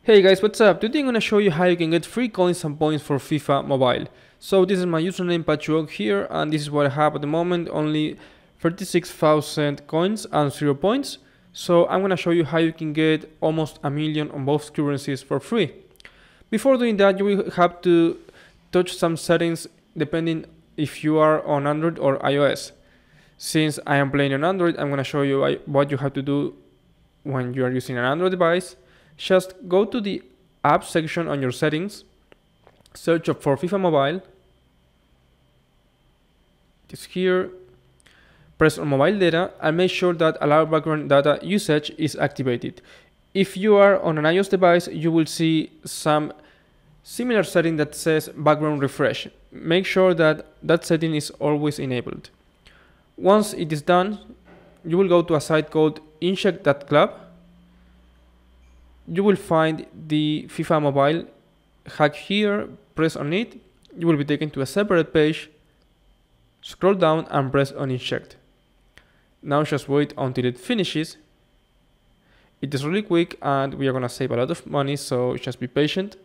Hey guys, what's up? Today I'm gonna show you how you can get free coins and points for FIFA Mobile. So this is my username Patchwork here, and this is what I have at the moment, only 36,000 coins and 0 points. So I'm gonna show you how you can get almost a million on both currencies for free. Before doing that, you will have to touch some settings depending if you are on Android or iOS. Since I am playing on Android, I'm gonna show you what you have to do when you are using an Android device. Just go to the app section on your settings, search for FIFA Mobile. It's here. Press on mobile data and make sure that allow background data usage is activated. If you are on an iOS device, you will see some similar setting that says background refresh. Make sure that that setting is always enabled. Once it is done, you will go to a site called incheck.club. You will find the FIFA Mobile hack here, press on it, you will be taken to a separate page, scroll down and press on inject. Now just wait until it finishes. It is really quick and we are gonna save a lot of money, so just be patient.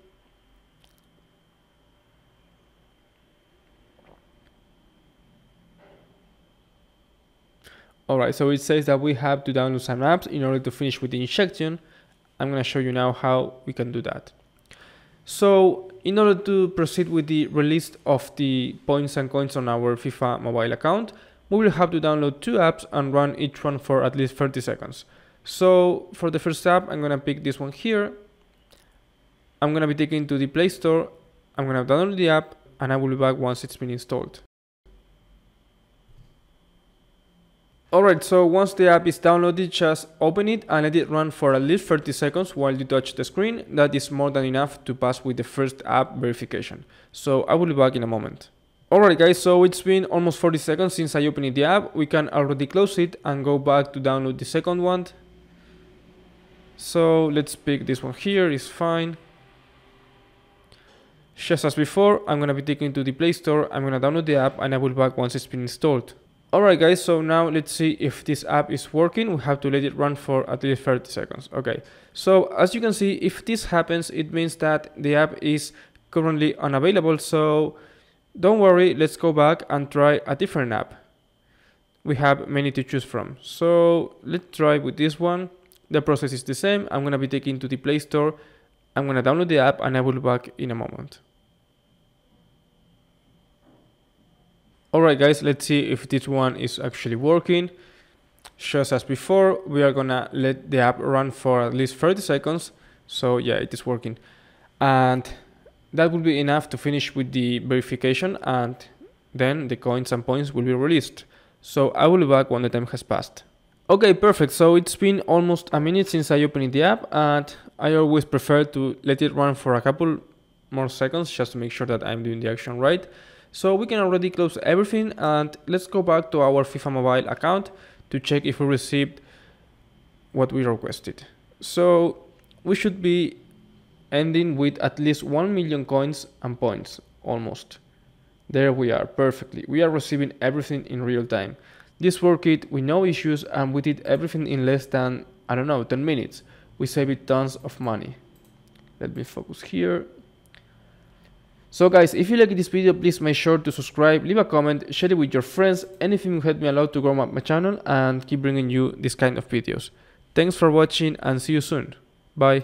Alright, so it says that we have to download some apps in order to finish with the injection. I'm going to show you now how we can do that. So in order to proceed with the release of the points and coins on our FIFA Mobile account, we will have to download 2 apps and run each one for at least 30 seconds. So for the first app, I'm going to pick this one here. I'm going to be taken to the Play Store. I'm going to download the app and I will be back once it's been installed. Alright, so once the app is downloaded, just open it and let it run for at least 30 seconds while you touch the screen. That is more than enough to pass with the first app verification. So I will be back in a moment. Alright guys, so it's been almost 40 seconds since I opened the app. We can already close it and go back to download the second one. So let's pick this one here, it's fine. Just as before, I'm going to be taken to the Play Store, I'm going to download the app and I will be back once it's been installed. Alright guys, so now let's see if this app is working. We have to let it run for at least 30 seconds. Okay, so as you can see, if this happens, it means that the app is currently unavailable. So don't worry, let's go back and try a different app. We have many to choose from. So let's try with this one. The process is the same. I'm going to be taken to the Play Store. I'm going to download the app and I will be back in a moment. Alright guys, let's see if this one is actually working. Just as before, we are gonna let the app run for at least 30 seconds. So yeah, it is working. And that will be enough to finish with the verification and then the coins and points will be released. So I will be back when the time has passed. Okay, perfect. So it's been almost a minute since I opened the app and I always prefer to let it run for a couple more seconds just to make sure that I'm doing the action right. So we can already close everything and let's go back to our FIFA Mobile account to check if we received what we requested. So we should be ending with at least 1 million coins and points, almost. There we are, perfectly. We are receiving everything in real time. This worked with no issues and we did everything in less than, I don't know, 10 minutes. We saved tons of money. Let me focus here. So guys, if you like this video, please make sure to subscribe, leave a comment, share it with your friends. Anything will help me a lot to grow my channel and keep bringing you this kind of videos. Thanks for watching and see you soon. Bye.